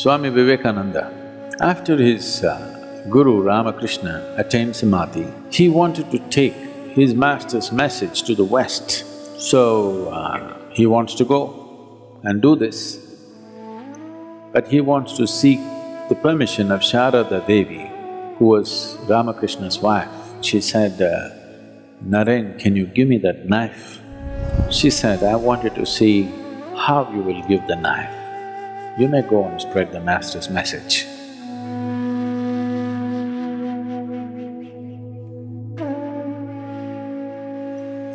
Svami Vivekananda, after his Guru Ramakrishna attained Samadhi, he wanted to take his master's message to the West. So, he wants to go and do this. But he wants to seek the permission of Sharada Devi, who was Ramakrishna's wife. She said, Naren, can you give me that knife? She said, I wanted to see how you will give the knife. You may go and spread the master's message.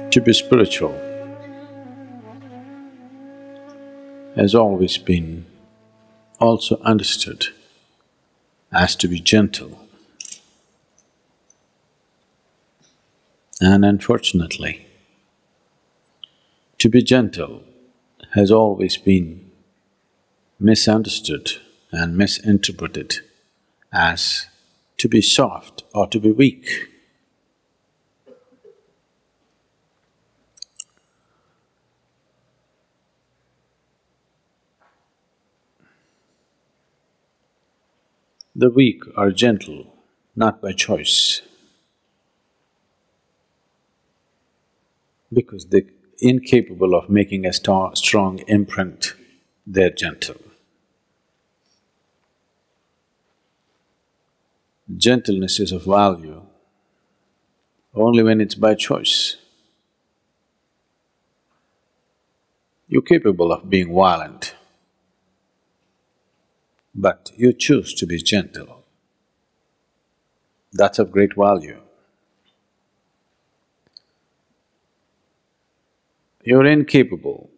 To be spiritual has always been also understood as to be gentle. And unfortunately, to be gentle has always been misunderstood and misinterpreted as to be soft or to be weak. The weak are gentle, not by choice, because they're incapable of making a strong imprint, they're gentle. Gentleness is of value only when it's by choice. You're capable of being violent, but you choose to be gentle. That's of great value. You're incapable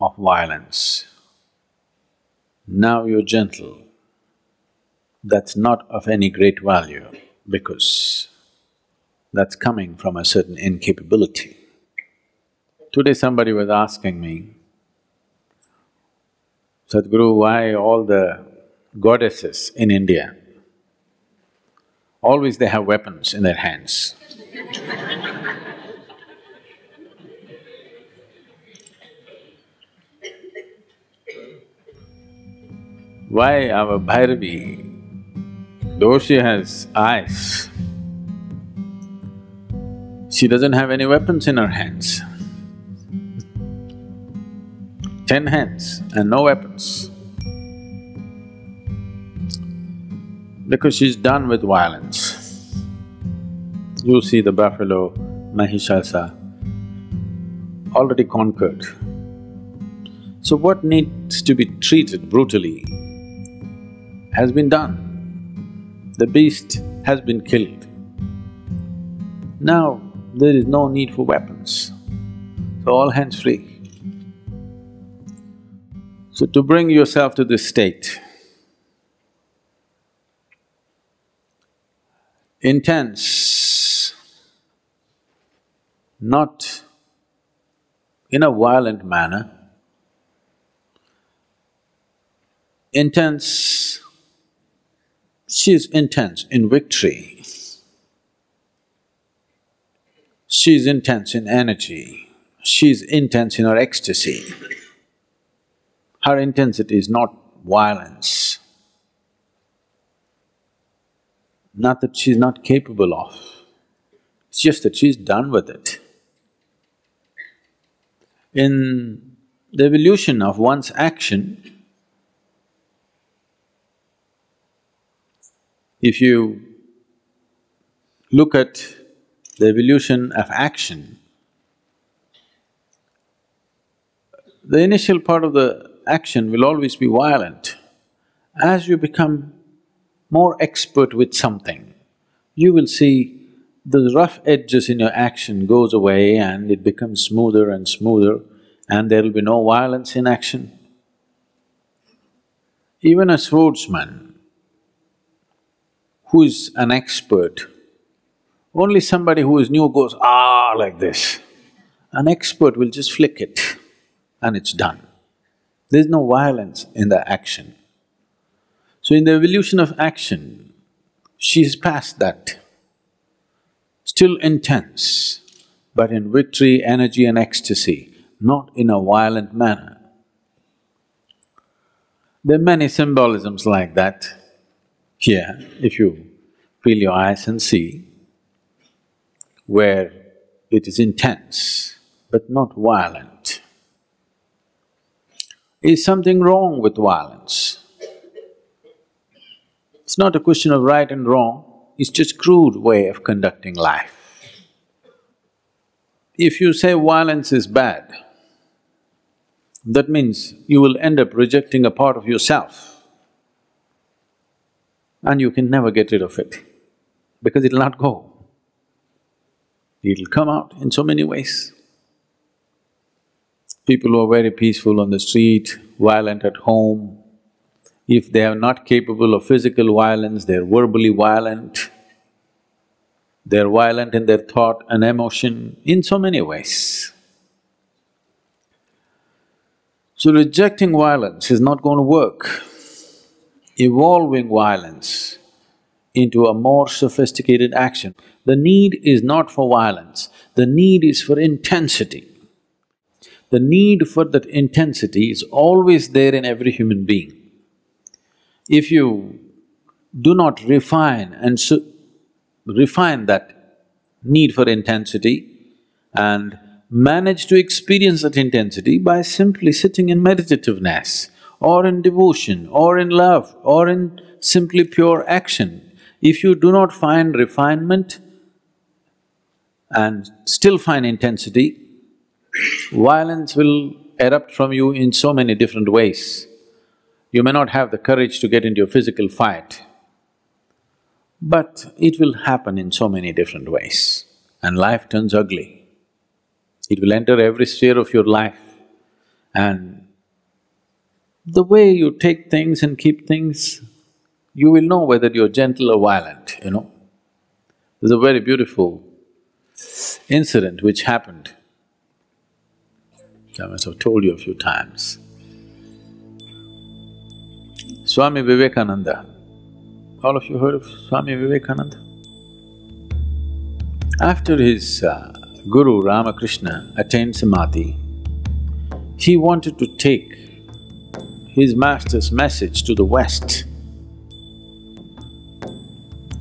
of violence. Now you're gentle. That's not of any great value because that's coming from a certain incapability. Today somebody was asking me, Sadhguru, why all the goddesses in India, always they have weapons in their hands? Why our Bhairavi, though she has eyes, she doesn't have any weapons in her hands. 10 hands and no weapons. Because she's done with violence. You see the buffalo, Mahishasa, already conquered. So what needs to be treated brutally has been done. The beast has been killed. Now there is no need for weapons, so all hands free. So to bring yourself to this state, intense, not in a violent manner, intense, she is intense in victory, she is intense in energy, she is intense in her ecstasy. Her intensity is not violence, not that she's not capable of, it's just that she's done with it. In the evolution of one's action, if you look at the evolution of action, the initial part of the action will always be violent. As you become more expert with something, you will see the rough edges in your action goes away and it becomes smoother and smoother and there will be no violence in action. Even a swordsman who is an expert, only somebody who is new goes, ah, like this. An expert will just flick it and it's done. There's no violence in the action. So in the evolution of action, she's past that. Still intense, but in victory, energy and ecstasy, not in a violent manner. There are many symbolisms like that here, if you feel your eyes and see, where it is intense but not violent. Is something wrong with violence? It's not a question of right and wrong, it's just crude way of conducting life. If you say violence is bad, that means you will end up rejecting a part of yourself and you can never get rid of it because it'll not go. It'll come out in so many ways. People who are very peaceful on the street, violent at home, if they are not capable of physical violence, they're verbally violent, they're violent in their thought and emotion in so many ways. So rejecting violence is not going to work. Evolving violence into a more sophisticated action. The need is not for violence, the need is for intensity. The need for that intensity is always there in every human being. If you do not refine that need for intensity and manage to experience that intensity by simply sitting in meditativeness or in devotion or in love or in simply pure action, if you do not find refinement and still find intensity, violence will erupt from you in so many different ways. You may not have the courage to get into a physical fight, but it will happen in so many different ways and life turns ugly. It will enter every sphere of your life and the way you take things and keep things, you will know whether you're gentle or violent, you know. There's a very beautiful incident which happened, I must have told you a few times. Svami Vivekananda, all of you heard of Svami Vivekananda? After his Guru Ramakrishna attained samadhi, he wanted to take his master's message to the West.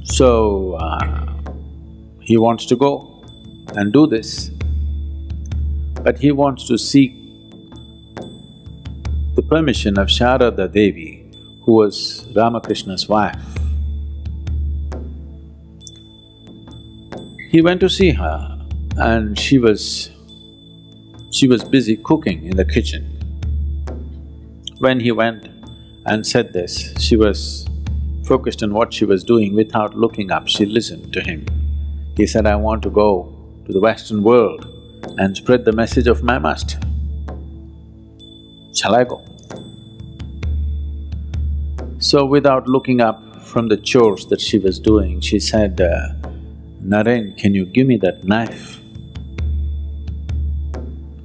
So, he wants to go and do this, but he wants to seek the permission of Sharada Devi, who was Ramakrishna's wife. He went to see her and she was busy cooking in the kitchen. When he went and said this, she was focused on what she was doing without looking up, she listened to him. He said, I want to go to the Western world and spread the message of my master. Shall I go? So without looking up from the chores that she was doing, she said, Naren, can you give me that knife?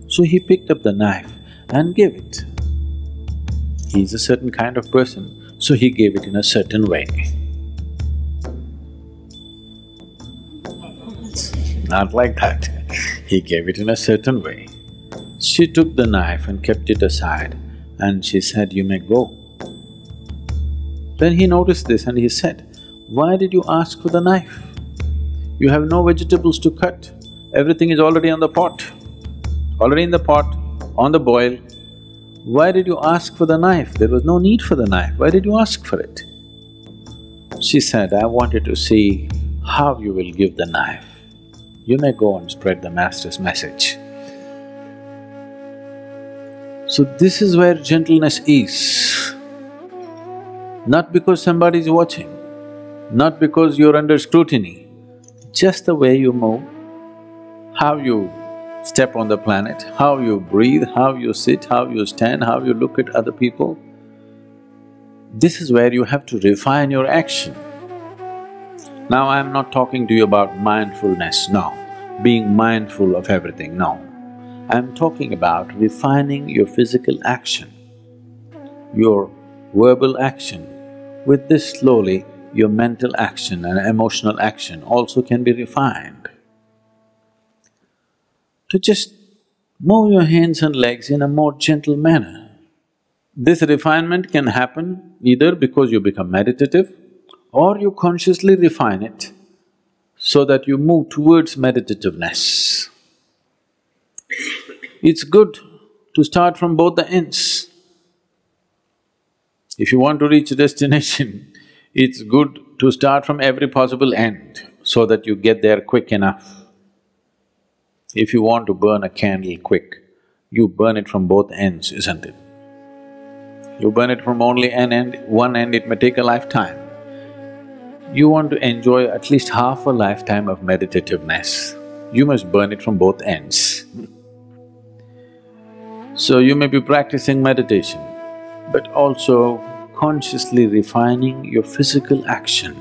So he picked up the knife and gave it. He's a certain kind of person, so he gave it in a certain way. Not like that, he gave it in a certain way. She took the knife and kept it aside and she said, you may go. Then he noticed this and he said, why did you ask for the knife? You have no vegetables to cut, everything is already on the pot. Already in the pot, on the boil. Why did you ask for the knife? There was no need for the knife, why did you ask for it? She said, I wanted to see how you will give the knife. You may go and spread the master's message. So this is where gentleness is. Not because somebody is watching, not because you're under scrutiny, just the way you move, how you step on the planet, how you breathe, how you sit, how you stand, how you look at other people. This is where you have to refine your action. Now I'm not talking to you about mindfulness, no, being mindful of everything, no. I'm talking about refining your physical action, your verbal action. With this slowly, your mental action and emotional action also can be refined. To just move your hands and legs in a more gentle manner. This refinement can happen either because you become meditative or you consciously refine it so that you move towards meditativeness. It's good to start from both the ends. If you want to reach a destination, it's good to start from every possible end so that you get there quick enough. If you want to burn a candle quick, you burn it from both ends, isn't it? You burn it from only one end, it may take a lifetime. You want to enjoy at least half a lifetime of meditativeness, you must burn it from both ends. So you may be practicing meditation, but also consciously refining your physical action